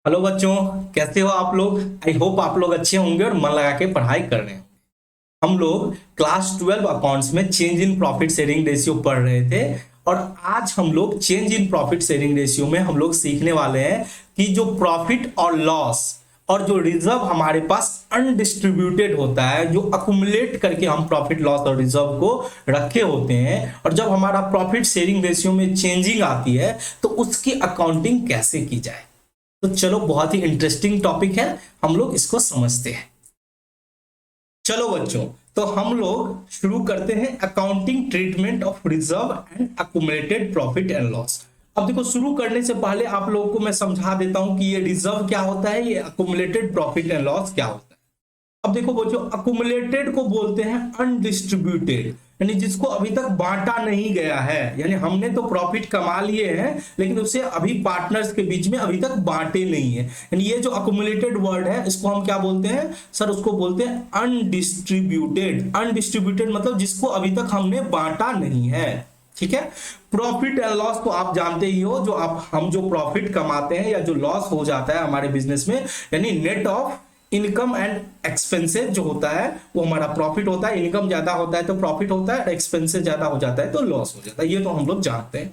Hello बच्चों, कैसे हो आप लोग। आई होप आप लोग अच्छे होंगे और मन लगा के पढ़ाई कर रहे हैं। हम लोग क्लास 12 अकाउंट्स में change in profit sharing ratio पढ़ रहे थे। और आज हम लोग change in profit sharing ratio में हम लोग सीखने वाले हैं कि जो प्रॉफिट और लॉस और जो रिजर्व हमारे पास अनडिस्ट्रीब्यूटेड होता है, जो अकुमुलेट करके हम प्रॉफिट लॉस और रिजर्व को रखे होते हैं, और जब हमारा प्रॉफिट शेयरिंग रेशियो में चेंजिंग आती है तो उसकी अकाउंटिंग कैसे की जाए। तो चलो, बहुत ही इंटरेस्टिंग टॉपिक है, हम लोग इसको समझते हैं। चलो बच्चों, तो हम लोग शुरू करते हैं accounting treatment of reserve and accumulated profit and loss. अब देखो, शुरू करने से पहले आप लोगों को मैं समझा देता हूं कि ये रिजर्व क्या होता है, ये अकुमुलेटेड प्रॉफिट एंड लॉस क्या होता है। अब देखो बच्चों, अकुमुलेटेड को बोलते हैं अनडिस्ट्रीब्यूटेड, यानी जिसको अभी तक बांटा नहीं गया है। यानी हमने तो प्रॉफिट कमा लिए हैं लेकिन उसे अभी पार्टनर्स के बीच में अभी तक बांटे नहीं है। यानी ये जो अकुमुलेटेड वर्ड है इसको हम क्या बोलते हैं सर, उसको बोलते हैं अनडिस्ट्रीब्यूटेड। अनडिस्ट्रीब्यूटेड मतलब जिसको अभी तक हमने बांटा नहीं है। ठीक है। प्रॉफिट एंड लॉस तो आप जानते ही हो, जो आप हम जो प्रॉफिट कमाते हैं या जो लॉस हो जाता है हमारे बिजनेस में, यानी net of income and expenses जो होता है वो हमारा प्रॉफिट होता है। इनकम ज्यादा होता है तो प्रॉफिट होता है, एक्सपेंसेस ज्यादा हो जाता है तो लॉस हो जाता है। ये तो हम लोग जानते हैं।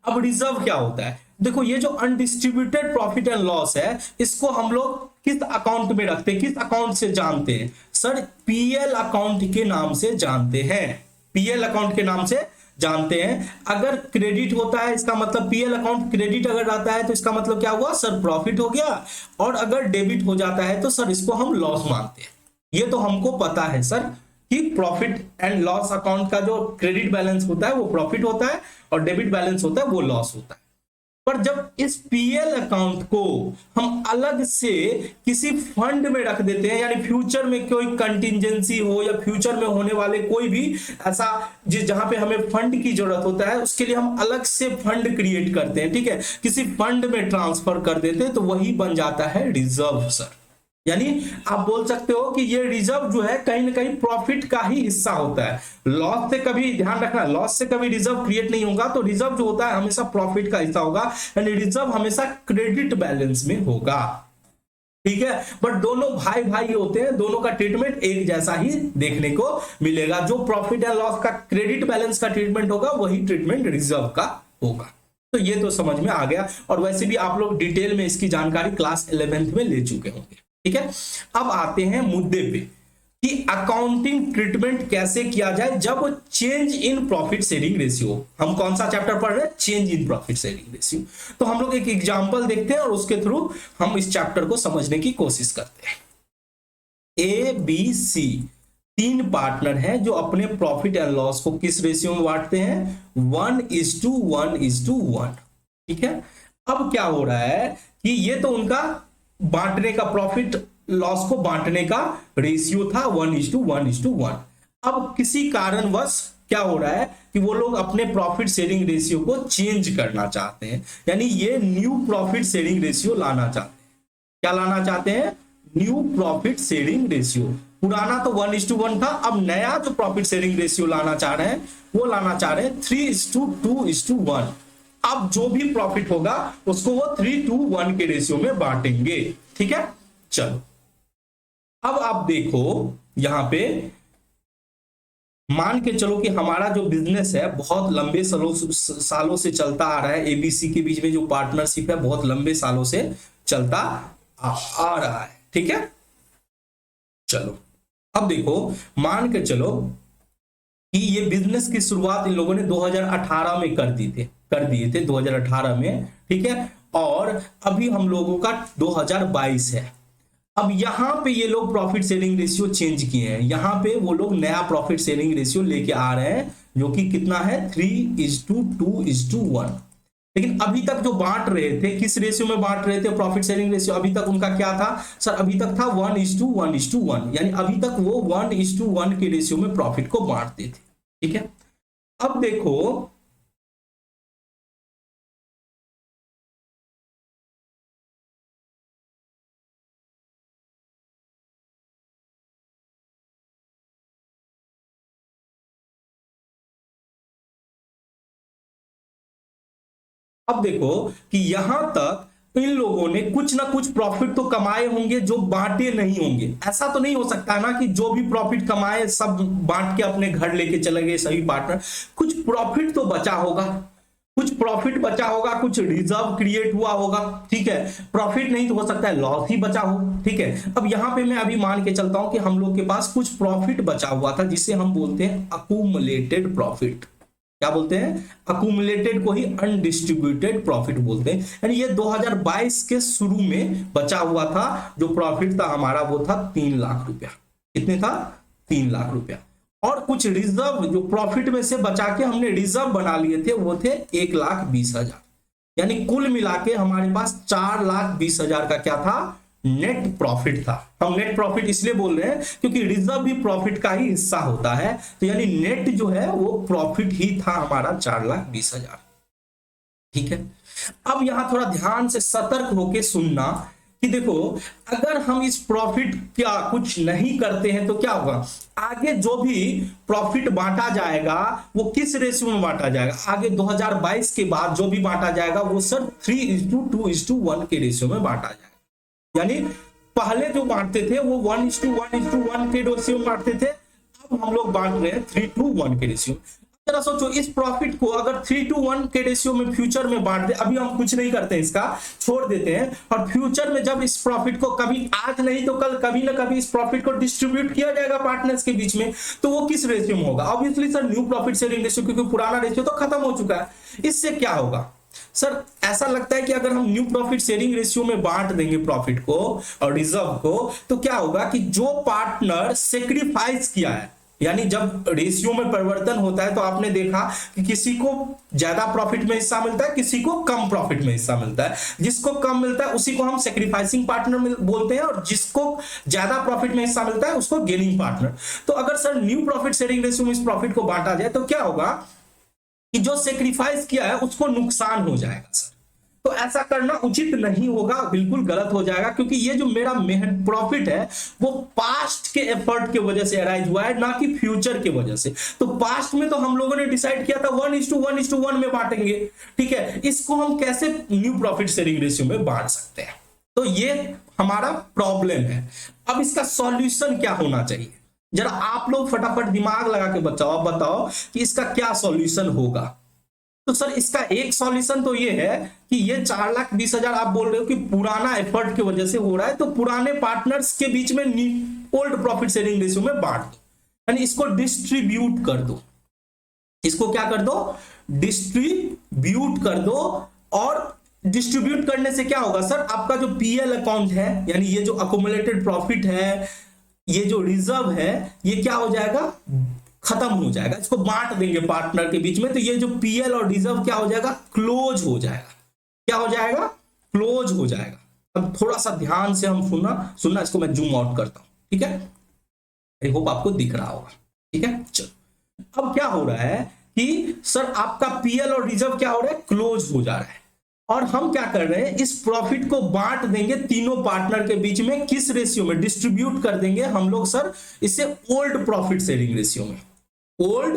अब रिजर्व क्या होता है, देखो ये जो अनडिस्ट्रीब्यूटेड प्रॉफिट एंड लॉस है इसको हम लोग किस अकाउंट में रखते हैं, किस अकाउंट से जानते हैं सर, पीएल अकाउंट के नाम से जानते हैं। पीएल अकाउंट के नाम से जानते हैं। अगर क्रेडिट होता है इसका मतलब पीएल अकाउंट क्रेडिट अगर आता है तो इसका मतलब क्या हुआ सर, प्रॉफिट हो गया। और अगर डेबिट हो जाता है तो सर इसको हम लॉस मानते हैं। ये तो हमको पता है सर कि प्रॉफिट एंड लॉस अकाउंट का जो क्रेडिट बैलेंस होता है वो प्रॉफिट होता है और डेबिट बैलेंस होता है वो लॉस होता है। पर जब इस पीएल अकाउंट को हम अलग से किसी फंड में रख देते हैं, यानी फ्यूचर में कोई कंटिजेंसी हो या फ्यूचर में होने वाले कोई भी ऐसा जिस जहां पे हमें फंड की जरूरत होता है, उसके लिए हम अलग से फंड क्रिएट करते हैं। ठीक है, किसी फंड में ट्रांसफर कर देते हैं तो वही बन जाता है रिजर्व सर। यानी आप बोल सकते हो कि ये रिजर्व जो है कहीं ना कहीं प्रॉफिट का ही हिस्सा होता है। लॉस से कभी ध्यान रखना, लॉस से कभी रिजर्व क्रिएट नहीं होगा। तो रिजर्व जो होता है हमेशा प्रॉफिट का हिस्सा होगा, यानी रिजर्व हमेशा क्रेडिट बैलेंस में होगा। ठीक है, बट दोनों भाई भाई होते हैं, दोनों का ट्रीटमेंट एक जैसा ही देखने को मिलेगा। जो प्रॉफिट एंड लॉस का क्रेडिट बैलेंस का ट्रीटमेंट होगा वही ट्रीटमेंट रिजर्व का होगा। तो ये तो समझ में आ गया, और वैसे भी आप लोग डिटेल में इसकी जानकारी क्लास 11th में ले चुके होंगे। ठीक है, अब आते हैं मुद्दे पे कि अकाउंटिंग ट्रीटमेंट कैसे किया जाए जब change in profit sharing ratio. हम कौन सा चैप्टर पढ़ रहे हैं, change in profit sharing ratio. तो हम लोग एक एग्जांपल देखते हैं और उसके थ्रू हम इस चैप्टर को समझने की कोशिश करते हैं। ए बी सी तीन पार्टनर हैं जो अपने प्रॉफिट एंड लॉस को किस रेशियो में बांटते हैं, 1:1:1। ठीक है, अब क्या हो रहा है कि ये तो उनका बांटने का, प्रॉफिट लॉस को बांटने का रेशियो था 1:1:1। अब किसी कारणवश क्या हो रहा है कि वो लोग अपने प्रॉफिट शेयरिंग रेशियो को चेंज करना चाहते हैं, यानी ये न्यू प्रॉफिट शेयरिंग रेशियो लाना चाहते हैं। क्या लाना चाहते हैं, न्यू प्रॉफिट शेयरिंग रेशियो। पुराना तो 1:1 था, अब नया जो प्रॉफिट शेयरिंग रेशियो लाना चाह रहे हैं वो लाना चाह रहे हैं 3:2:1। अब जो भी प्रॉफिट होगा उसको वो 3:1 के रेशियो में बांटेंगे। ठीक है, चलो अब आप देखो यहां पे, मान के चलो कि हमारा जो बिजनेस है बहुत लंबे सालों से चलता आ रहा है। एबीसी के बीच में जो पार्टनरशिप है बहुत लंबे सालों से चलता आ रहा है। ठीक है, चलो अब देखो, मान के चलो कि ये बिजनेस की शुरुआत इन लोगों ने 2018 में कर दिए थे 2018 में। ठीक है, और अभी हम लोगों का 2022 है। अब यहां पे ये लोग प्रॉफिट शेयरिंग रेशियो चेंज किए हैं, यहां पे वो लोग नया प्रॉफिट शेयरिंग रेशियो लेके आ रहे हैं जो कि कितना है 3:2:1। लेकिन अभी तक जो बांट रहे थे, किस रेशियो में बांट रहे थे प्रॉफिट शेयरिंग रेशियो, अभी तक उनका क्या था सर, अभी तक था 1:1:1। यानी अभी तक वो 1:1 के रेशियो में प्रॉफिट को बांटते थे। ठीक है, अब देखो, अब देखो कि यहां तक इन लोगों ने कुछ ना कुछ प्रॉफिट तो कमाए होंगे जो बांटे नहीं होंगे। ऐसा तो नहीं हो सकता ना कि जो भी प्रॉफिट कमाए सब बांट के अपने घर लेके चले गए सभी पार्टनर। कुछ प्रॉफिट तो बचा होगा, कुछ प्रॉफिट बचा होगा, कुछ रिजर्व क्रिएट हुआ होगा, ठीक है। प्रॉफिट नहीं तो हो सकता है लॉस ही बचा हो, ठीक है। अब यहां पे मैं अभी मान के चलता हूं कि हम लोग के पास कुछ प्रॉफिट बचा हुआ था जिसे हम बोलते हैं अकुमुलेटेड प्रॉफिट। क्या बोलते हैं? अकुमुलेटेड को ही अनडिस्ट्रीब्यूटेड प्रॉफिट बोलते हैं। यानी ये 2022 के शुरू में बचा हुआ था जो प्रॉफिट था हमारा, वो था 3 लाख रुपया। कितने था? 3 लाख रुपया। और कुछ रिजर्व जो प्रॉफिट में से बचा के हमने रिजर्व बना लिए थे वो थे 1,20,000। यानी कुल मिला के हमारे पास 4,20,000 का क्या था? नेट प्रॉफिट था। हम नेट प्रॉफिट इसलिए बोल रहे हैं क्योंकि रिजर्व भी प्रॉफिट का ही हिस्सा होता है, तो यानी नेट जो है वो प्रॉफिट ही था हमारा 4,20,000। ठीक है। अब यहां थोड़ा ध्यान से सतर्क होके सुनना कि देखो, अगर हम इस प्रॉफिट का कुछ नहीं करते हैं तो क्या होगा? आगे जो भी प्रॉफिट बांटा जाएगा वो किस रेशियो में बांटा जाएगा? आगे 2022 के बाद जो भी बांटा जाएगा वो सर 3:2:1 के रेशियो में बांटा जाएगा। यानी पहले जो बांटते थे वो 1:1:1 के रेशियो में बांटते थे, अब हम लोग बांट रहे हैं 3:1 के रेशियो। जरा सोचो, इस प्रॉफिट को अगर 3:1 के रेशियो में फ्यूचर में बांट दे, अभी हम कुछ नहीं करते हैं, इसका छोड़ देते हैं, और फ्यूचर में जब इस प्रॉफिट को कभी आज नहीं तो कल कभी ना कभी इस प्रॉफिट को डिस्ट्रीब्यूट किया जाएगा पार्टनर्स के बीच में, तो वो किस रेशियो में होगा? Obviously sir new profit sharing ratio, क्योंकि पुराना रेशियो तो खत्म हो चुका है। इससे क्या होगा सर? ऐसा लगता है कि अगर हम न्यू प्रॉफिट शेयरिंग रेशियो में बांट देंगे प्रॉफिट को और रिजर्व को, तो क्या होगा कि जो पार्टनर सेक्रीफाइस किया है, यानी जब रेशियो में परिवर्तन होता है तो आपने देखा कि किसी को ज्यादा प्रॉफिट में हिस्सा मिलता है, किसी को कम प्रॉफिट में हिस्सा मिलता है। जिसको कम मिलता है उसी को हम सेक्रीफाइसिंग पार्टनर बोलते हैं, और जिसको ज्यादा प्रॉफिट में हिस्सा मिलता है उसको गेनिंग पार्टनर। तो अगर sir new profit sharing ratio में इस प्रॉफिट को बांटा जाए तो क्या होगा कि जो सेक्रीफाइस किया है उसको नुकसान हो जाएगा सर। तो ऐसा करना उचित नहीं होगा, बिल्कुल गलत हो जाएगा, क्योंकि ये जो मेरा मेहनत प्रॉफिट है वो पास्ट के एफर्ट के वजह से अराइज हुआ है, ना कि फ्यूचर के वजह से। तो पास्ट में तो हम लोगों ने डिसाइड किया था 1:1:1 में बांटेंगे, ठीक है। इसको हम कैसे न्यू प्रॉफिट शेयरिंग रेशियो में बांट सकते हैं? तो ये हमारा प्रॉब्लम है। अब इसका सॉल्यूशन क्या होना चाहिए? जरा आप लोग फटाफट दिमाग लगा के बताओ कि इसका क्या सॉल्यूशन होगा। तो सर इसका एक सॉल्यूशन तो ये है कि ये 4,20,000 आप बोल रहे हो कि पुराना एफर्ट की वजह से हो रहा है, तो पुराने पार्टनर्स के बीच में ओल्ड प्रॉफिट शेयरिंग रेशियो में बांट दो, यानी इसको डिस्ट्रीब्यूट कर दो। इसको क्या कर दो? डिस्ट्रीब्यूट कर दो। और डिस्ट्रीब्यूट करने से क्या होगा सर? आपका जो पीएल अकाउंट है, यानी ये जो अकुमुलेटेड प्रॉफिट है, ये जो रिजर्व है, ये क्या हो जाएगा? खत्म हो जाएगा। इसको बांट देंगे पार्टनर के बीच में, तो ये जो पीएल और रिजर्व क्या हो जाएगा? क्लोज हो जाएगा। क्या हो जाएगा? क्लोज हो जाएगा। अब थोड़ा सा ध्यान से हम सुनना, इसको मैं जूम आउट करता हूं, ठीक है। आई होप आपको दिख रहा होगा, ठीक है। चलो, अब क्या हो रहा है कि सर आपका पीएल और रिजर्व क्या हो रहा है? क्लोज हो जा रहा है। और हम क्या कर रहे हैं? इस प्रॉफिट को बांट देंगे तीनों पार्टनर के बीच में। किस रेशियो में? डिस्ट्रीब्यूट कर देंगे हम लोग सर इसे ओल्ड प्रॉफिट शेयरिंग रेशियो में। ओल्ड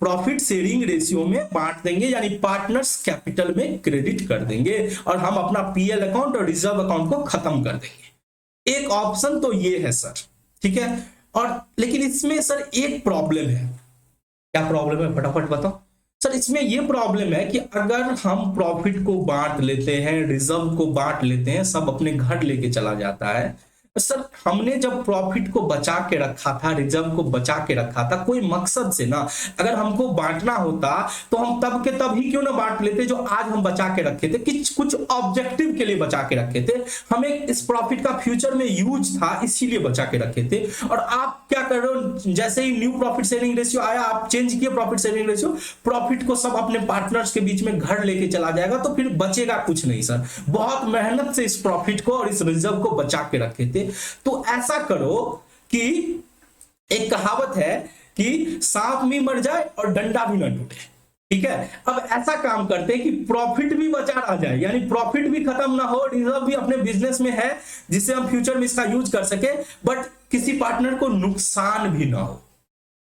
प्रॉफिट शेयरिंग रेशियो में बांट देंगे, यानी पार्टनर्स कैपिटल में क्रेडिट कर देंगे, और हम अपना पीएल अकाउंट और रिजर्व अकाउंट को खत्म कर देंगे। एक ऑप्शन तो ये है सर, ठीक है। और लेकिन इसमें सर एक प्रॉब्लम है। क्या प्रॉब्लम है? फटाफट बताओ सर। इसमें यह प्रॉब्लम है कि अगर हम प्रॉफिट को बांट लेते हैं, रिजर्व को बांट लेते हैं, सब अपने घर लेके चला जाता है। सर हमने जब प्रॉफिट को बचा के रखा था, रिजर्व को बचा के रखा था कोई मकसद से ना, अगर हमको बांटना होता तो हम तब के तब ही क्यों ना बांट लेते जो आज हम बचा के रखे थे, कुछ ऑब्जेक्टिव के लिए बचा के रखे थे। हमें इस प्रॉफिट का फ्यूचर में यूज था, इसीलिए बचा के रखे थे। और आप क्या कर रहे हो? जैसे ही न्यू प्रॉफिट शेयरिंग रेशियो आया, आप चेंज किए प्रॉफिट शेयरिंग रेशियो, प्रॉफिट को सब अपने पार्टनर्स के बीच में घर लेके चला जाएगा, तो फिर बचेगा कुछ नहीं सर। बहुत मेहनत से इस प्रॉफिट को और इस रिजर्व को बचा के रखे थे। तो ऐसा करो कि एक कहावत है कि सांप भी मर जाए और डंडा भी ना टूटे, ठीक है। अब ऐसा काम करते हैं कि प्रॉफिट भी बचा रह जाए, यानी प्रॉफिट भी खत्म ना हो, रिजर्व भी अपने बिजनेस में है जिससे हम फ्यूचर में इसका यूज कर सके, बट किसी पार्टनर को नुकसान भी ना हो।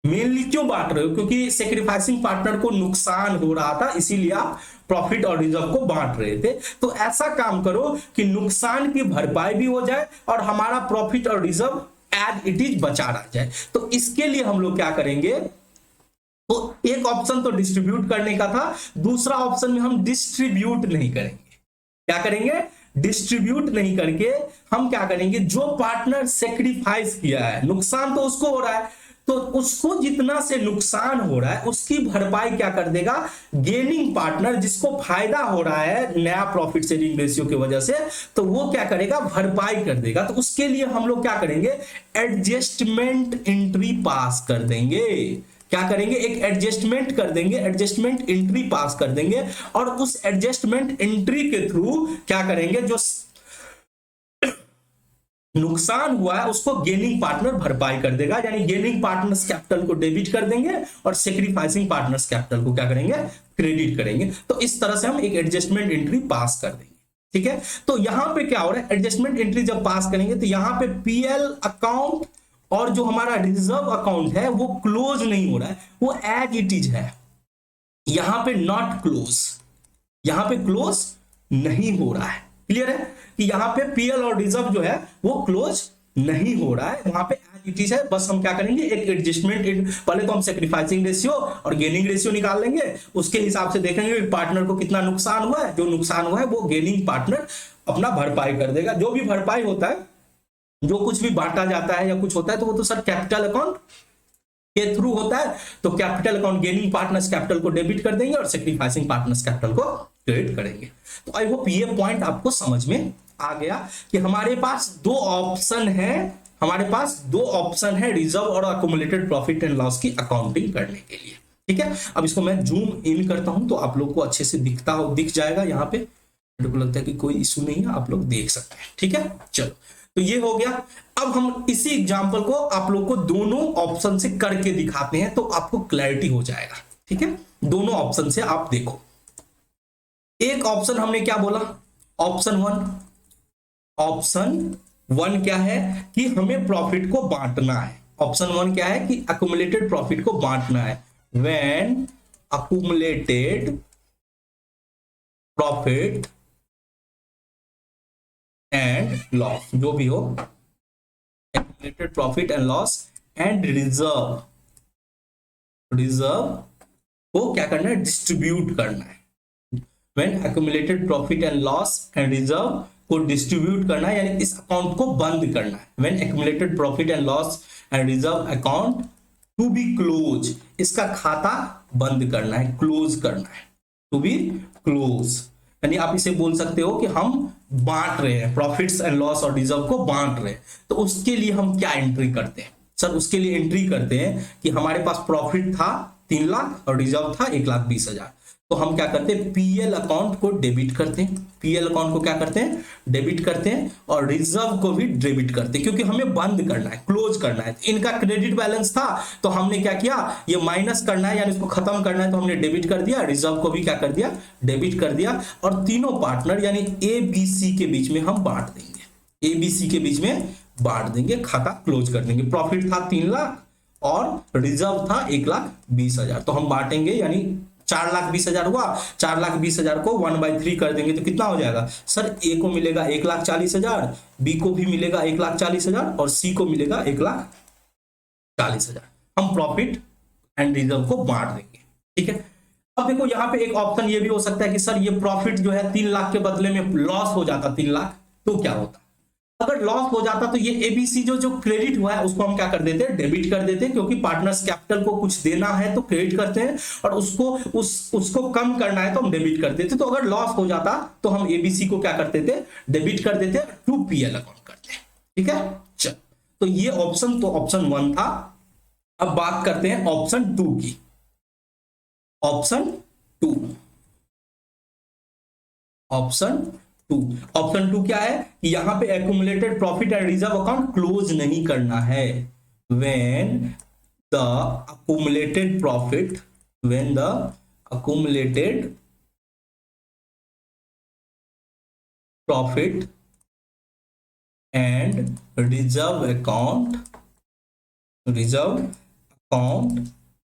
मेनली क्यों बांट रहे हो? क्योंकि सेक्रीफाइसिंग पार्टनर को नुकसान हो रहा था, इसीलिए आप प्रॉफिट और रिजर्व को बांट रहे थे। तो ऐसा काम करो कि नुकसान की भरपाई भी हो जाए और हमारा प्रॉफिट और रिजर्व एज इट इज बचा रह जाए। तो इसके लिए हम लोग क्या करेंगे, तो एक ऑप्शन तो डिस्ट्रीब्यूट करने का था, दूसरा ऑप्शन में हम डिस्ट्रीब्यूट नहीं करेंगे। क्या करेंगे, डिस्ट्रीब्यूट नहीं करके हम क्या करेंगे, जो पार्टनर सेक्रीफाइस किया है, नुकसान तो उसको हो रहा है, तो उसको जितना से नुकसान हो रहा है उसकी भरपाई क्या कर देगा, गेनिंग पार्टनर, जिसको फायदा हो रहा है नया प्रॉफिट शेयरिंग रेशियो की वजह से, तो वो क्या करेगा, भरपाई कर देगा। तो उसके लिए हम लोग क्या करेंगे, एडजस्टमेंट एंट्री पास कर देंगे। क्या करेंगे, एक एडजस्टमेंट कर देंगे, एडजस्टमेंट एंट्री पास कर देंगे, और उस एडजस्टमेंट एंट्री के थ्रू क्या करेंगे, जो नुकसान हुआ है उसको गेनिंग पार्टनर भरपाई कर देगा, यानी गेनिंग पार्टनर्स कैपिटल को डेबिट कर देंगे और सेक्रीफाइसिंग पार्टनर्स कैपिटल को क्या करेंगे, क्रेडिट करेंगे। तो इस तरह से हम एक एडजस्टमेंट एंट्री पास कर देंगे। ठीक है, तो यहां पे क्या हो रहा है, एडजस्टमेंट एंट्री जब पास करेंगे तो यहां पे पीएल अकाउंट और जो हमारा रिजर्व अकाउंट है वो क्लोज नहीं हो रहा है, वो एज इट इज है। यहां पे नॉट क्लोज, यहां पे क्लोज नहीं हो रहा है। क्लियर है कि यहां पे पीएल और रिजर्व जो है वो क्लोज नहीं हो रहा है, वहां पे एज इट इज है। बस हम क्या करेंगे, एक एडजस्टमेंट, पहले तो हम सेक्रीफाइसिंग रेशियो और गेनिंग रेशियो निकाल लेंगे, उसके हिसाब से देखेंगे पार्टनर को कितना नुकसान हुआ है, जो नुकसान हुआ है वो गेनिंग पार्टनर अपना भरपाई कर देगा। जो भी भरपाई होता है, जो कुछ भी बांटा जाता है या कुछ होता है, तो वो तो सर कैपिटल अकाउंट के थ्रू होता है। तो capital account gaining partners capital को डेबिट कर देंगे और सेक्रीफाइसिंग पार्टनर्स कैपिटल को क्रेडिट करेंगे। तो आई होप ये पॉइंट आपको समझ में आ गया कि हमारे पास दो ऑप्शन है, हमारे पास दो ऑप्शन है रिजर्व और अक्यूमुलेटेड प्रॉफिट एंड लॉस की अकाउंटिंग करने के लिए। ठीक है, अब इसको मैं जूम इन करता हूं तो आप लोग को अच्छे से दिख जाएगा। यहाँ पे मेरे को लगता है कि कोई इशू नहीं है, आप लोग देख सकते हैं। ठीक है, चलो तो ये हो गया। अब हम इसी एग्जांपल को आप लोग को दोनों ऑप्शन से करके दिखाते हैं तो आपको क्लैरिटी हो जाएगा। ठीक है, दोनों ऑप्शन से आप देखो। एक ऑप्शन हमने क्या बोला, ऑप्शन वन क्या है कि हमें प्रॉफिट को बांटना है। ऑप्शन वन क्या है कि अक्यूमुलेटेड प्रॉफिट को बांटना है। When accumulated profit and loss, जो भी हो, accumulated profit and loss and reserve को क्या करना है, डिस्ट्रीब्यूट करना है। When accumulated profit and loss and reserve को डिस्ट्रीब्यूट करना है, यानी इस अकाउंट को बंद करना है। When accumulated profit and loss and reserve account to be close, इसका खाता बंद करना है, क्लोज करना है, टू बी क्लोज। यानी आप इसे बोल सकते हो कि हम बांट रहे हैं, प्रॉफिट्स एंड लॉस और रिजर्व को बांट रहे हैं। तो उसके लिए हम क्या एंट्री करते हैं, सर उसके लिए एंट्री करते हैं कि हमारे पास प्रॉफिट था 3 लाख और रिजर्व था 1,20,000। तो हम क्या करते हैं, पीएल अकाउंट को डेबिट करते हैं, पीएल अकाउंट को क्या करते हैं, डेबिट करते हैं, और रिजर्व को भी डेबिट करते हैं, क्योंकि हमें बंद करना है, क्लोज करना है। इनका क्रेडिट बैलेंस था तो हमने क्या किया, ये माइनस करना है, यानी इसको खत्म करना है, तो हमने डेबिट कर दिया, रिजर्व को भी क्या कर दिया, डेबिट कर दिया, और तीनों पार्टनर यानी ए बी सी के बीच में हम बांट देंगे, ए बी सी के बीच में बांट देंगे, खाता क्लोज कर देंगे। प्रॉफिट था 3 लाख और रिजर्व था 1,20,000, तो हम बांटेंगे, यानी 4,20,000 हुआ, 4,20,000 को 1/3 कर देंगे तो कितना हो जाएगा, सर ए को मिलेगा 1,40,000, बी को भी मिलेगा 1,40,000 और सी को मिलेगा 1,40,000। हम प्रॉफिट एंड रिजर्व को बांट देंगे। ठीक है, अब देखो यहाँ पे एक ऑप्शन ये भी हो सकता है कि सर ये प्रॉफिट जो है 3 लाख के बदले में लॉस हो जाता 3 लाख, तो क्या होता, अगर लॉस हो जाता तो ये एबीसी जो क्रेडिट हुआ है उसको हम क्या कर देते हैं, डेबिट कर देते हैं, क्योंकि पार्टनर्स कैपिटल को कुछ देना है तो क्रेडिट करते हैं, और उसको कम करना है तो हम डेबिट कर देते। तो अगर लॉस हो जाता तो हम एबीसी को क्या करते थे, डेबिट कर देते, टू पीएल अकाउंट करते हैं। ठीक है, चल तो ये ऑप्शन तो ऑप्शन 1 था। अब बात करते हैं ऑप्शन 2 की। ऑप्शन 2 क्या है कि यहां पे accumulated profit and reserve account close नहीं करना है। When the accumulated profit and reserve account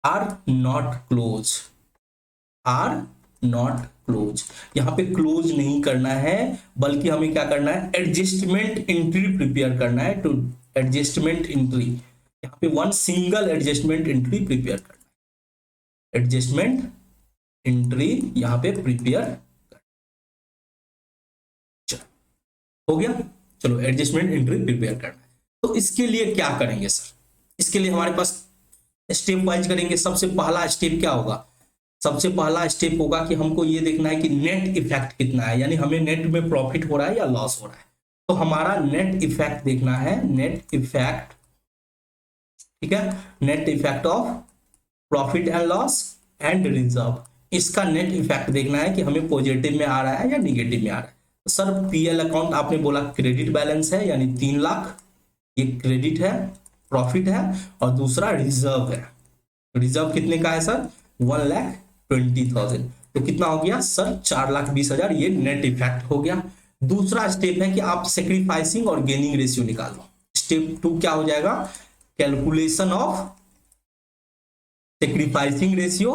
are not closed, not close. यहाँ पे क्लोज नहीं करना है, बल्कि हमें क्या करना है, एडजस्टमेंट एंट्री प्रिपेयर करना है। टू एडजस्टमेंट एंट्री, यहाँ पे one single adjustment entry prepare करना है। एडजस्टमेंट एंट्री यहाँ पे प्रिपेयर हो गया। चलो एडजस्टमेंट एंट्री प्रिपेयर करना है। तो इसके लिए क्या करेंगे सर, इसके लिए हमारे पास स्टेप वाइज करेंगे। सबसे पहला स्टेप क्या होगा, सबसे पहला स्टेप होगा कि हमको ये देखना है कि नेट इफेक्ट कितना है, यानी हमें नेट में प्रॉफिट हो रहा है या लॉस हो रहा है। तो हमारा नेट इफेक्ट देखना है, नेट इफेक्ट, ठीक है, net effect of profit and loss and reserve. इसका नेट इफेक्ट देखना है कि हमें पॉजिटिव में आ रहा है या निगेटिव में आ रहा है। तो सर पीएल अकाउंट आपने बोला क्रेडिट बैलेंस है, यानी 3 लाख, ये क्रेडिट है, प्रॉफिट है, और दूसरा रिजर्व है। रिजर्व कितने का है सर, 1,20,000। तो कितना हो गया सर, 4,20,000। ये नेट इफेक्ट हो गया। दूसरा स्टेप है कि आप सेक्रीफाइसिंग और गेनिंग रेशियो निकालो। स्टेप 2 क्या हो जाएगा, calculation of sacrificing ratio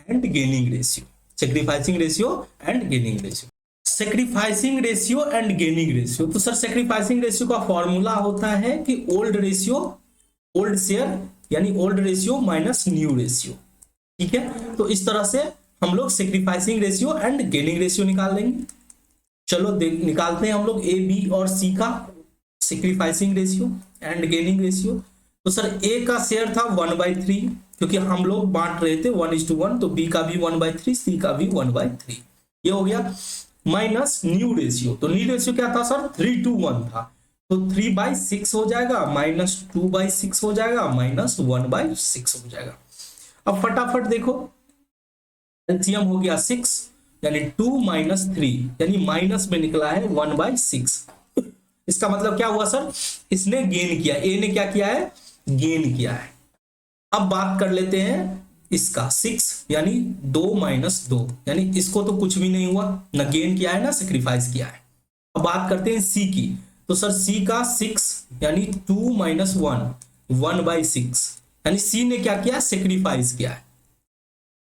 and gaining ratio. Sacrificing ratio and gaining ratio, sacrificing ratio and gaining ratio. तो सर सेक्रीफाइसिंग रेशियो का फॉर्मूला होता है कि ओल्ड रेशियो, ओल्ड शेयर, यानी old ratio minus new ratio, ठीक है। तो इस तरह से हम लोग sacrificing ratio and gaining ratio निकाल लेंगे। चलो निकालते हैं हम लोग ए, बी और सी का sacrificing ratio and gaining ratio. तो सर ए का शेयर था 1/3, क्योंकि हम लोग बांट रहे थे 1:1, तो बी का भी 1/3, सी का भी 1/3, ये हो गया। माइनस न्यू रेशियो, तो न्यू रेशियो क्या था सर, 3:1 था, तो 3/6 हो जाएगा, माइनस 2/6 हो जाएगा, माइनस 1/6 हो जाएगा। अब फटाफट देखो, एलसीएम हो गया 6, यानी 2 माइनस 3, यानी माइनस में निकला है 1/6। इसका मतलब क्या हुआ सर, इसने गेन किया, ए ने क्या किया है, गेन किया है। अब बात कर लेते हैं इसका 6, यानी 2 माइनस 2, यानी इसको तो कुछ भी नहीं हुआ, ना गेन किया है ना सेक्रीफाइस किया है। अब बात करते हैं सी की। तो सर सी का 6, यानी 2 माइनस 1, 1/6, यानी सी ने क्या किया, सेक्रीफाइस किया है।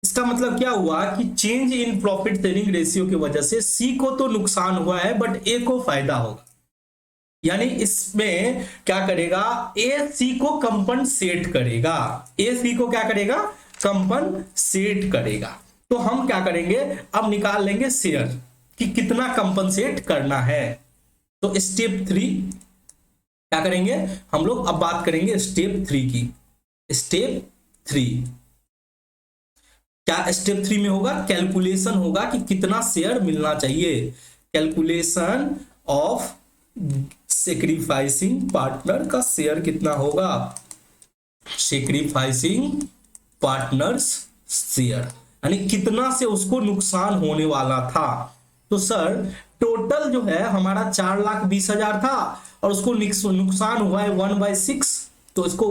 इसका मतलब क्या हुआ कि change in profit sharing ratio की वजह से सी को तो नुकसान हुआ है, बट ए को फायदा होगा। यानी इसमें क्या करेगा, ए सी को कंपनसेट करेगा, ए सी को क्या करेगा, कंपनसेट करेगा। तो हम क्या करेंगे, अब निकाल लेंगे शेयर कि कितना कंपनसेट करना है। तो स्टेप 3 क्या करेंगे हम लोग, अब बात करेंगे स्टेप 3 की। स्टेप 3 क्या, स्टेप 3 में होगा कैलकुलेशन होगा कि कितना शेयर मिलना चाहिए। कैलकुलेशन ऑफ सेक्रीफाइसिंग पार्टनर का शेयर कितना होगा, सेक्रीफाइसिंग पार्टनर्स शेयर, यानी कितना से उसको नुकसान होने वाला था। तो सर टोटल जो है हमारा 4,20,000 था, और उसको नुकसान हुआ है 1/6, तो इसको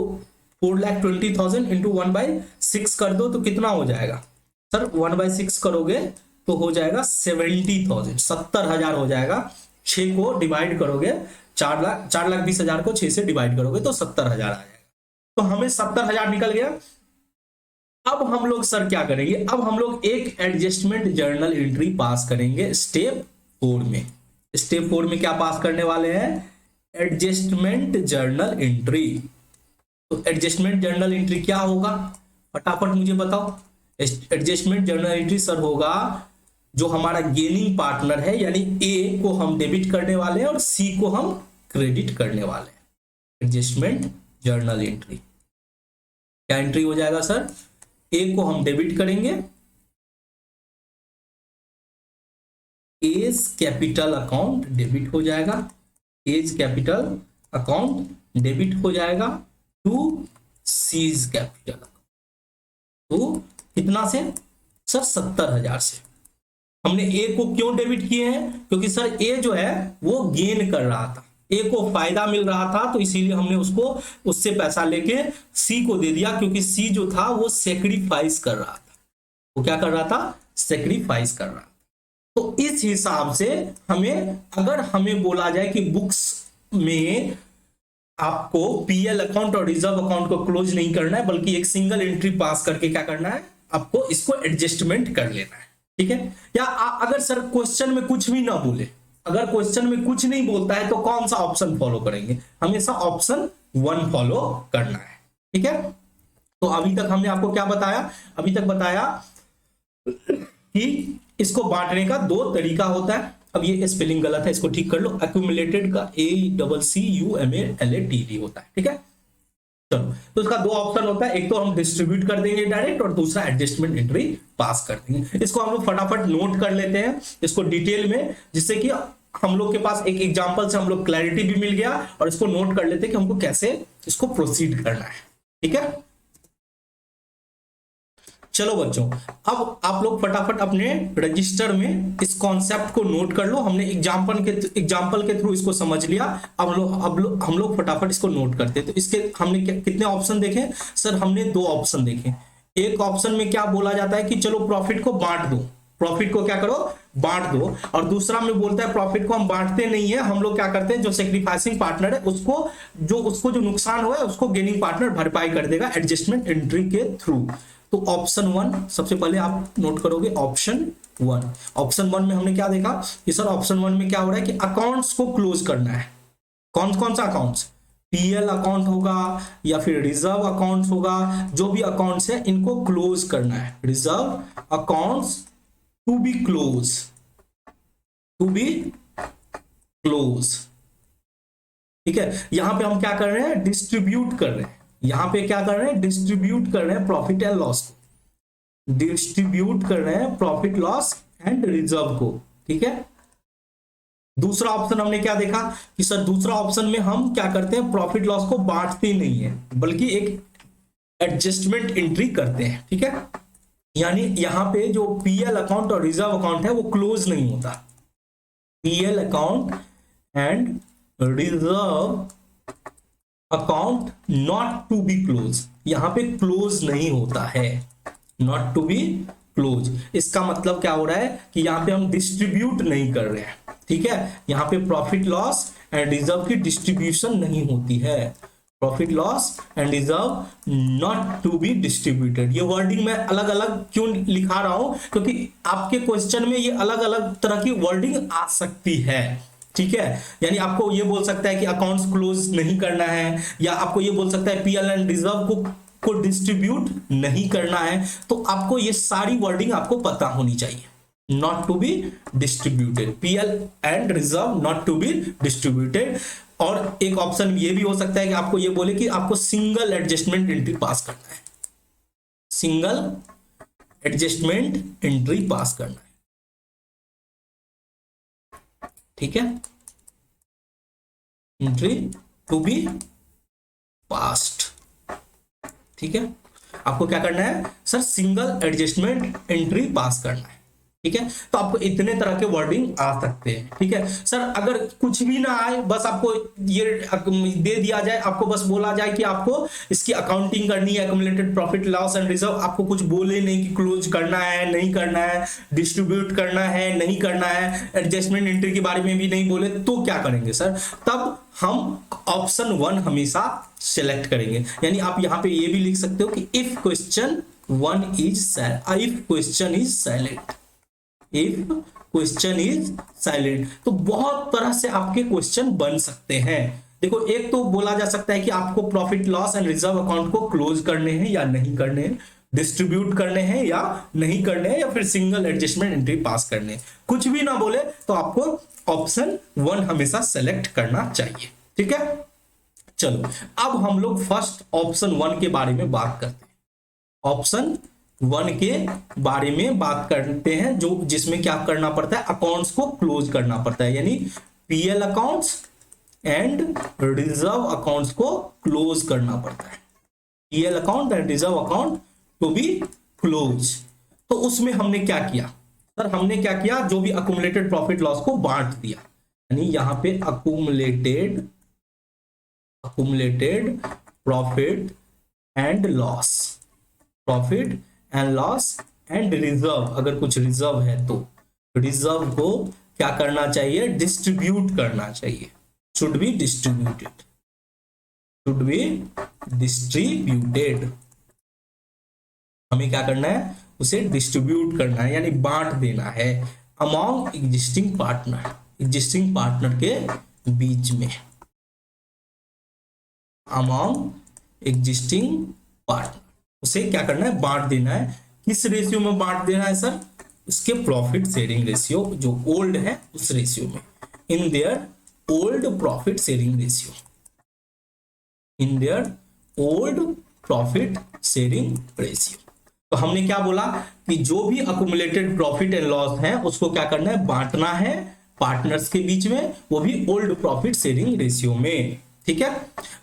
4,20,000 इंटू 1/6 कर दो, तो कितना हो जाएगा सर, 1/6 करोगे तो हो जाएगा 70,000, 70,000 हो जाएगा। 6 को डिवाइड करोगे, 4,20,000 को 6 से डिवाइड करोगे तो 70,000 आ जाएगा। तो हमें 70,000 निकल गया। अब हम लोग सर क्या करेंगे, अब हम लोग एक एडजस्टमेंट जर्नल एंट्री पास करेंगे स्टेप 4 में। स्टेप 4 में क्या पास करने वाले हैं, एडजस्टमेंट जर्नल एंट्री। तो एडजस्टमेंट जर्नल एंट्री क्या होगा, फटाफट मुझे बताओ। एडजस्टमेंट जर्नल एंट्री सर होगा जो हमारा गेनिंग पार्टनर है, यानी ए को हम डेबिट करने वाले हैं और सी को हम क्रेडिट करने वाले हैं। एडजस्टमेंट जर्नल एंट्री क्या एंट्री हो जाएगा सर, ए को हम डेबिट करेंगे, एज कैपिटल अकाउंट डेबिट हो जाएगा, एज कैपिटल अकाउंट डेबिट हो जाएगा टू सीज कैपिटल। तो कितना से सर, 70,000 से। हमने ए को क्यों डेबिट किए हैं, क्योंकि सर ए जो है वो गेन कर रहा था, ए को फायदा मिल रहा था, तो इसीलिए हमने उसको उससे पैसा लेके सी को दे दिया, क्योंकि सी जो था वो सेक्रीफाइस कर रहा था। वो क्या कर रहा था, सेक्रीफाइस कर रहा था। तो इस हिसाब से हमें, अगर हमें बोला जाए कि बुक्स में आपको पीएल अकाउंट और रिजर्व अकाउंट को क्लोज नहीं करना है, बल्कि एक सिंगल एंट्री पास करके क्या करना है, आपको इसको एडजस्टमेंट कर लेना है। ठीक है। या अगर सर क्वेश्चन में कुछ भी ना बोले, अगर क्वेश्चन में कुछ नहीं बोलता है तो कौन सा ऑप्शन फॉलो करेंगे? हमेशा ऑप्शन 1 फॉलो करना है। ठीक है। तो अभी तक हमने आपको क्या बताया? अभी तक बताया कि इसको बांटने का 2 तरीका होता है। अब ये स्पेलिंग गलत है, इसको ठीक कर लो। एक्यूमुलेटेड का ACCUMALATED होता है। ठीक है। चलो, तो इसका 2 ऑप्शन होता है, एक तो हम डिस्ट्रीब्यूट कर देंगे डायरेक्ट, और दूसरा एडजस्टमेंट एंट्री पास कर देंगे। इसको हम लोग फटाफट नोट कर लेते हैं इसको डिटेल में, जिससे कि हम लोग के पास एक एग्जांपल से हम लोग क्लैरिटी भी मिल गया, और इसको नोट कर लेते हैं कि हमको कैसे इसको प्रोसीड करना है। ठीक है। चलो बच्चों, अब आप लोग फटाफट अपने रजिस्टर में इस कॉन्सेप्ट को नोट कर लो। हमने एग्जांपल के थ्रू इसको समझ लिया। अब हम लोग फटाफट इसको नोट करते हैं। तो इसके हमने कितने ऑप्शन देखे सर? हमने 2 ऑप्शन देखे। एक ऑप्शन में क्या बोला जाता है कि चलो प्रॉफिट को बांट दो, प्रॉफिट को क्या करो, बांट दो। और दूसरा में बोलता है प्रॉफिट को हम बांटते नहीं है, हम लोग क्या करते हैं, जो सेक्रीफाइसिंग पार्टनर है उसको जो नुकसान हुआ है उसको गेनिंग पार्टनर भरपाई कर देगा एडजस्टमेंट एंट्री के थ्रू। तो ऑप्शन 1 सबसे पहले आप नोट करोगे, ऑप्शन 1। ऑप्शन 1 में हमने क्या देखा कि सर ऑप्शन 1 में क्या हो रहा है कि अकाउंट्स को क्लोज करना है। कौन कौन सा अकाउंट्स? पीएल अकाउंट होगा या फिर रिजर्व अकाउंट्स होगा, जो भी अकाउंट्स है इनको क्लोज करना है। Reserve accounts to be close, to be close. ठीक है। यहां पे हम क्या कर रहे हैं, डिस्ट्रीब्यूट कर रहे हैं। यहां पे क्या कर रहे हैं, डिस्ट्रीब्यूट कर रहे हैं प्रॉफिट एंड लॉस को, डिस्ट्रीब्यूट कर रहे हैं प्रॉफिट लॉस एंड रिजर्व को। ठीक है। दूसरा ऑप्शन हमने क्या देखा कि सर दूसरा ऑप्शन में हम क्या करते हैं, प्रॉफिट लॉस को बांटते नहीं है, बल्कि एक एडजस्टमेंट एंट्री करते हैं। ठीक है। यानी यहां पे जो पीएल अकाउंट और रिजर्व अकाउंट है वो क्लोज नहीं होता। PL account and reserve account not to be close, यहां पे क्लोज नहीं होता है, नॉट टू बी क्लोज। इसका मतलब क्या हो रहा है कि यहां पे हम डिस्ट्रीब्यूट नहीं कर रहे हैं। ठीक है। यहां पे प्रॉफिट लॉस एंड रिजर्व की डिस्ट्रीब्यूशन नहीं होती है। Profit loss and reserve not to be distributed. ये वर्डिंग मैं अलग अलग क्यों लिखा रहा हूं, क्योंकि आपके क्वेश्चन में ये अलग अलग तरह की वर्डिंग आ सकती है। ठीक है। यानी आपको ये बोल सकता है कि अकाउंट्स क्लोज नहीं करना है, या आपको ये बोल सकता है पीएल एंड रिजर्व को डिस्ट्रीब्यूट नहीं करना है। तो आपको ये सारी वर्डिंग आपको पता होनी चाहिए। Not to be distributed, PL and reserve not to be distributed. और एक ऑप्शन ये भी हो सकता है कि आपको ये बोले कि आपको सिंगल एडजस्टमेंट एंट्री पास करना है, सिंगल एडजस्टमेंट एंट्री पास करना है। ठीक है। Entry to be passed. ठीक है। आपको क्या करना है sir, single adjustment entry pass करना है। ठीक है। तो आपको इतने तरह के वर्डिंग आ सकते हैं। ठीक है। सर अगर कुछ भी ना आए, बस आपको ये दे दिया जाए, आपको बस बोला जाए कि आपको इसकी अकाउंटिंग करनी है, accumulated profit loss and reserve, आपको कुछ बोले नहीं कि क्लोज करना है नहीं करना है, डिस्ट्रीब्यूट करना है नहीं करना है, एडजस्टमेंट एंट्री के बारे में भी नहीं बोले, तो क्या करेंगे सर? तब हम ऑप्शन 1 हमेशा सिलेक्ट करेंगे। यानी आप यहां पे ये भी लिख सकते हो कि if question is silent, if question is silent. तो बहुत तरह से आपके क्वेश्चन बन सकते हैं। देखो, एक तो बोला जा सकता है कि आपको profit loss and reserve account को क्लोज करने हैं या नहीं करने हैं, डिस्ट्रीब्यूट करने हैं या नहीं करने हैं, या फिर सिंगल एडजस्टमेंट एंट्री पास करने हैं। कुछ भी ना बोले तो आपको ऑप्शन 1 हमेशा सेलेक्ट करना चाहिए। ठीक है। चलो, अब हम लोग फर्स्ट ऑप्शन 1 के बारे में बात करते हैं। ऑप्शन 1 के बारे में बात करते हैं, जो जिसमें क्या करना पड़ता है, अकाउंट्स को क्लोज करना पड़ता है। यानी PL accounts and reserve accounts को क्लोज करना पड़ता है। PL account and reserve account to be close. तो उसमें हमने क्या किया सर? हमने क्या किया, जो भी अक्यूमुलेटेड प्रॉफिट लॉस को बांट दिया। यानी यहां पे accumulated profit and loss, profit and loss and reserve, अगर कुछ रिजर्व है तो रिजर्व को क्या करना चाहिए, डिस्ट्रीब्यूट करना चाहिए। Should be distributed, should be distributed. हमें क्या करना है, उसे डिस्ट्रीब्यूट करना है यानी बांट देना है अमॉन्ग एग्जिस्टिंग पार्टनर के बीच में, अमॉन्ग एग्जिस्टिंग पार्टनर, उसे क्या करना है, बांट देना है। किस रेशियो में बांट देना है सर, उसके प्रॉफिट शेयरिंग रेशियो जो ओल्ड है उस रेशियो में, in their old profit sharing ratio, in their old profit sharing ratio. तो हमने क्या बोला कि जो भी अकुमुलेटेड प्रॉफिट एंड लॉस है उसको क्या करना है, बांटना है पार्टनर्स के बीच में, वो भी ओल्ड प्रॉफिट शेयरिंग रेशियो में। ठीक है,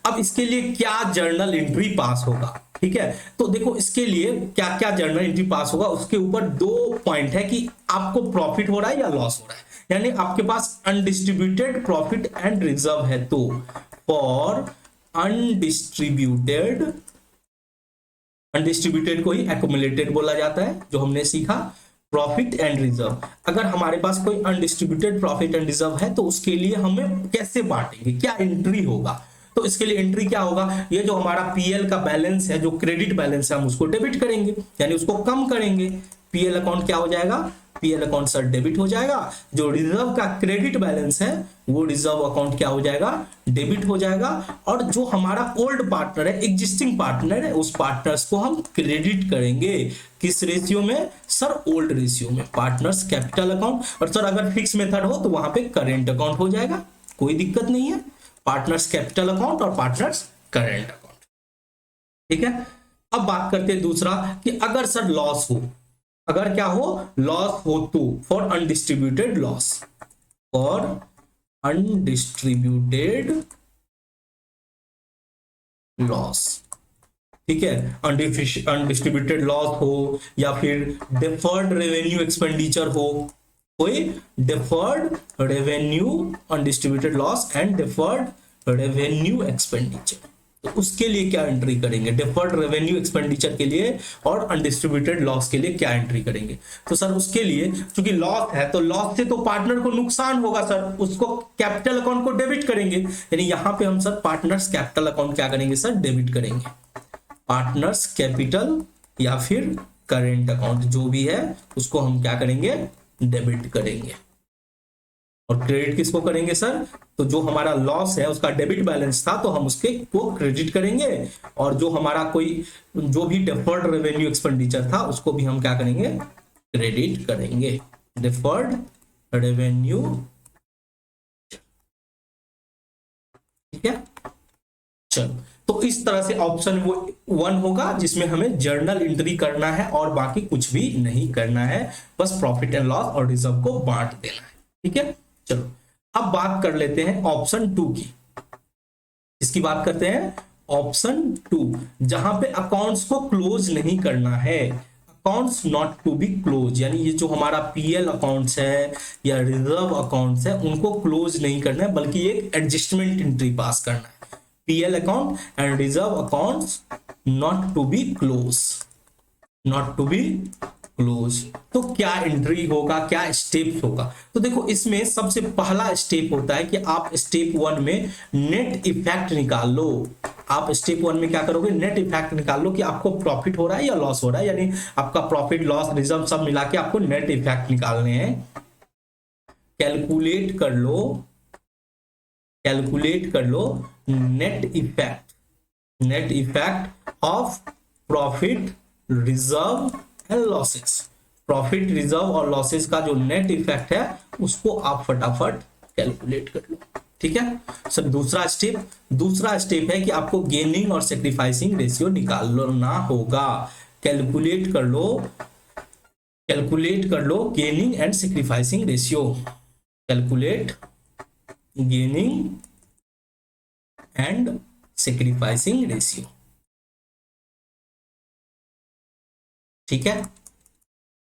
अब इसके लिए क्या जर्नल एंट्री पास होगा, ठीक है, तो देखो इसके लिए क्या क्या जर्नल एंट्री पास होगा, उसके ऊपर 2 पॉइंट है कि आपको प्रॉफिट हो रहा है या लॉस हो रहा है, यानी आपके पास अनडिस्ट्रीब्यूटेड प्रॉफिट एंड रिजर्व है तो फॉर अनडिस्ट्रीब्यूटेड, अनडिस्ट्रीब्यूटेड को ही एक्युमुलेटेड बोला जाता है जो हमने सीखा, प्रॉफिट एंड रिजर्व। अगर हमारे पास कोई अनडिस्ट्रीब्यूटेड प्रॉफिट एंड रिजर्व है तो उसके लिए हमें कैसे बांटेंगे, क्या एंट्री होगा, तो इसके लिए एंट्री क्या होगा, ये जो हमारा पीएल का बैलेंस है, जो क्रेडिट बैलेंस है, हम उसको डेबिट करेंगे यानी उसको कम करेंगे। पीएल अकाउंट क्या हो जाएगा, पीएल अकाउंट सर डेबिट हो जाएगा, जो रिजर्व का क्रेडिट बैलेंस है वो रिजर्व अकाउंट क्या हो जाएगा, डेबिट हो जाएगा, और जो हमारा ओल्ड पार्टनर है, एग्जिस्टिंग पार्टनर है, उस पार्टनर्स को हम क्रेडिट करेंगे किस रेशियो में सर, ओल्ड रेशियो में, पार्टनर्स कैपिटल अकाउंट। और सर अगर फिक्स मेथड हो तो वहां पे करेंट अकाउंट हो जाएगा, कोई दिक्कत नहीं है, पार्टनर्स कैपिटल अकाउंट और पार्टनर्स करेंट अकाउंट। ठीक है, अब बात करते हैं दूसरा कि अगर सर लॉस हो, अगर क्या हो, लॉस हो तो for undistributed loss, for undistributed loss, ठीक है, अनडिस्ट्रीब्यूटेड लॉस हो या फिर डिफर्ड रेवेन्यू एक्सपेंडिचर हो, कोई deferred revenue, undistributed loss and deferred revenue expenditure, तो उसके लिए क्या एंट्री करेंगे, डिफर्ड रेवेन्यू एक्सपेंडिचर के लिए और अनडिस्ट्रीब्यूटेड लॉस के लिए क्या एंट्री करेंगे, तो सर उसके लिए चूंकि लॉस है तो लॉस से तो पार्टनर को नुकसान होगा सर, उसको कैपिटल अकाउंट को डेबिट करेंगे, यानी यहां पे हम सर पार्टनर्स कैपिटल अकाउंट क्या करेंगे सर, डेबिट करेंगे, पार्टनर्स कैपिटल या फिर करेंट अकाउंट जो भी है उसको हम क्या करेंगे, डेबिट करेंगे। और क्रेडिट किसको करेंगे सर, तो जो हमारा लॉस है उसका डेबिट बैलेंस था तो हम उसके को क्रेडिट करेंगे, और जो हमारा कोई जो भी डिफर्ड रेवेन्यू एक्सपेंडिचर था उसको भी हम क्या करेंगे, क्रेडिट करेंगे, डिफर्ड रेवेन्यू। ठीक है, चलो, तो इस तरह से ऑप्शन वो 1 होगा जिसमें हमें जर्नल एंट्री करना है और बाकी कुछ भी नहीं करना है, बस प्रॉफिट एंड लॉस और रिजर्व को बांट देना है। ठीक है, चलो अब बात कर लेते हैं ऑप्शन 2 की, इसकी बात करते हैं ऑप्शन 2, जहां पे अकाउंट्स को क्लोज नहीं करना है, accounts not to be close, यानी ये जो हमारा पीएल अकाउंट्स है या रिजर्व अकाउंट्स है उनको क्लोज नहीं करना है, बल्कि एक एडजस्टमेंट एंट्री पास करना है, PL account and reserve accounts not to be close, not to be close, तो क्या एंट्री होगा, क्या स्टेप होगा, तो देखो इसमें सबसे पहला स्टेप होता है कि आप स्टेप 1 में नेट इफेक्ट निकाल लो, आप स्टेप 1 में क्या करोगे, नेट इफेक्ट निकाल लो कि आपको प्रॉफिट हो रहा है या लॉस हो रहा है, यानी आपका प्रॉफिट लॉस रिजर्व सब मिला के आपको नेट इफेक्ट निकालने हैं, कैलकुलेट कर लो, कैलकुलेट कर लो net effect, net effect of profit reserve and losses, profit reserve और लॉसेस का जो नेट इफेक्ट है उसको आप फटाफट कैलकुलेट कर लो। ठीक है सर, दूसरा स्टेप है कि आपको गेनिंग और सेक्रीफाइसिंग रेशियो निकालना होगा, कैलकुलेट कर लो, कैलकुलेट कर लो gaining and sacrificing ratio, calculate gaining and sacrificing ratio. ठीक है,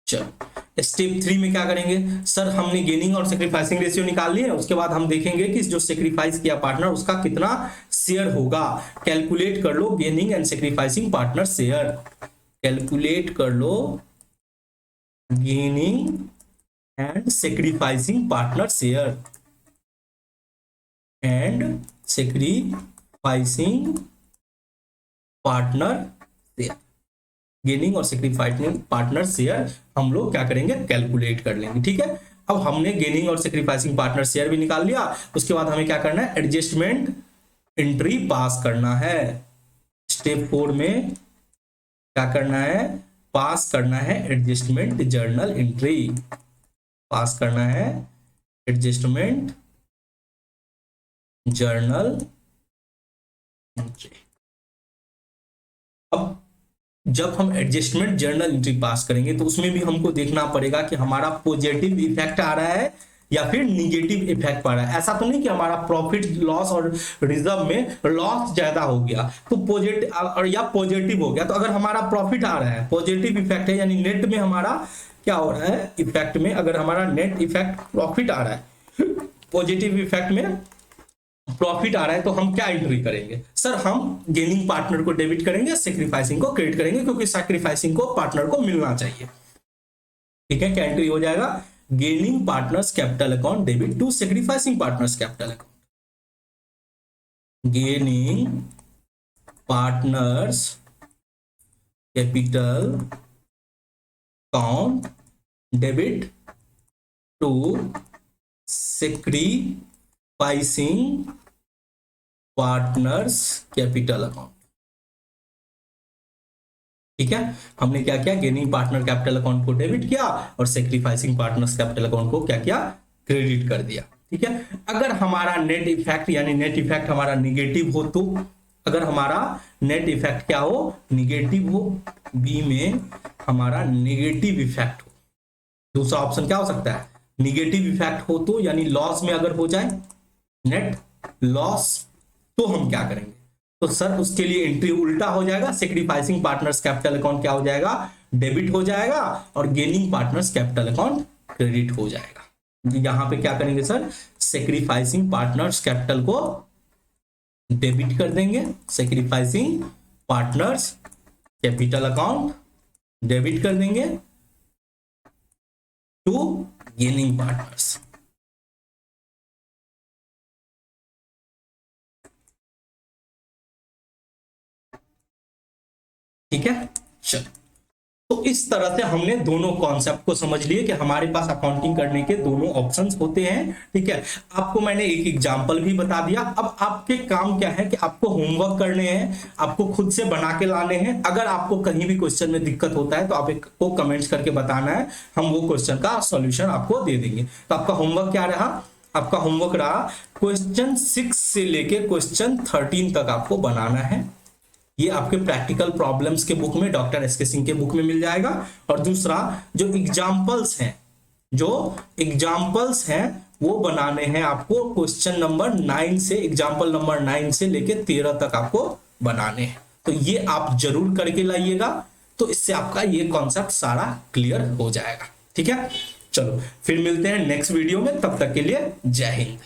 चलो स्टेप 3 में क्या करेंगे सर, हमने गेनिंग और सेक्रीफाइसिंग रेशियो निकाल लिया, उसके बाद हम देखेंगे कि जो सेक्रीफाइस किया पार्टनर उसका कितना शेयर होगा, कैलकुलेट कर लो gaining and sacrificing partner share, calculate कर लो gaining and sacrificing partner share and sacrificing partner share. Gaining और सेक्रीफाइसिंग पार्टनर शेयर हम लोग क्या करेंगे, कैलकुलेट कर लेंगे। ठीक है, अब हमने गेनिंग और सेक्रीफाइसिंग पार्टनर शेयर भी निकाल लिया। उसके बाद हमें क्या करना है, एडजस्टमेंट एंट्री पास करना है। स्टेप 4 में क्या करना है, पास करना है एडजस्टमेंट जर्नल एंट्री, पास करना है एडजस्टमेंट जर्नल एंट्री। अब जब हम एडजस्टमेंट जर्नल एंट्री पास करेंगे तो उसमें भी हमको देखना पड़ेगा कि हमारा पॉजिटिव इफेक्ट आ रहा है या फिर निगेटिव इफेक्ट पड़ रहा है। ऐसा तो नहीं कि हमारा प्रॉफिट लॉस और रिजर्व में लॉस ज्यादा हो गया तो पॉजिटिव और या पॉजिटिव हो गया। तो अगर हमारा प्रॉफिट आ रहा है, पॉजिटिव इफेक्ट है, यानी नेट में हमारा क्या हो रहा है, इफेक्ट में अगर हमारा नेट इफेक्ट प्रॉफिट आ रहा है, पॉजिटिव इफेक्ट में प्रॉफिट आ रहा है, तो हम क्या एंट्री करेंगे, सर हम गेनिंग पार्टनर को डेबिट करेंगे, सेक्रीफाइसिंग को क्रेडिट करेंगे, क्योंकि सेक्रीफाइसिंग को पार्टनर को मिलना चाहिए। ठीक है, क्या एंट्री हो जाएगा, gaining partners capital account debit to sacrificing partners capital account, gaining partners capital account debit to sacrificing partners capital account. ठीक है, हमने क्या किया, गेनिंग पार्टनर कैपिटल अकाउंट को डेबिट किया और सेक्रीफाइसिंग पार्टनर्स कैपिटल अकाउंट को क्या किया, क्रेडिट कर दिया। ठीक है, अगर हमारा नेट इफेक्ट यानी नेट इफेक्ट हमारा निगेटिव हो तो, अगर हमारा नेट इफेक्ट क्या हो, निगेटिव हो, बी में हमारा निगेटिव इफेक्ट हो, दूसरा ऑप्शन क्या हो सकता है, निगेटिव इफेक्ट हो तो, यानी लॉस में अगर हो जाए, नेट लॉस, तो हम क्या करेंगे, तो सर उसके लिए एंट्री उल्टा हो जाएगा, सेक्रीफाइसिंग पार्टनर्स कैपिटल अकाउंट क्या हो जाएगा, डेबिट हो जाएगा और gaining partners capital account credit हो जाएगा। यहां पे क्या करेंगे सर, सेक्रीफाइसिंग पार्टनर्स कैपिटल को डेबिट कर देंगे, sacrificing partners capital account debit कर देंगे टू गेनिंग पार्टनर्स। ठीक है, चलो, तो इस तरह से हमने दोनों कॉन्सेप्ट को समझ लिए कि हमारे पास अकाउंटिंग करने के दोनों ऑप्शंस होते हैं। ठीक है, आपको मैंने एक एग्जांपल भी बता दिया। अब आपके काम क्या है कि आपको होमवर्क करने हैं, आपको खुद से बना के लाने हैं। अगर आपको कहीं भी क्वेश्चन में दिक्कत होता है तो आपको कमेंट्स करके बताना है, हम वो क्वेश्चन का सॉल्यूशन आपको दे देंगे। तो आपका होमवर्क क्या रहा, आपका होमवर्क रहा क्वेश्चन 6 से लेके क्वेश्चन 13 तक आपको बनाना है। ये आपके प्रैक्टिकल प्रॉब्लम्स के बुक में, डॉक्टर एस के सिंह के बुक में मिल जाएगा। और दूसरा जो एग्जांपल्स हैं वो बनाने हैं आपको क्वेश्चन नंबर 9 से, एग्जांपल नंबर 9 से लेके 13 तक आपको बनाने हैं। तो ये आप जरूर करके लाइएगा, तो इससे आपका ये कॉन्सेप्ट सारा क्लियर हो जाएगा। ठीक है, चलो फिर मिलते हैं नेक्स्ट वीडियो में, तब तक के लिए जय हिंद।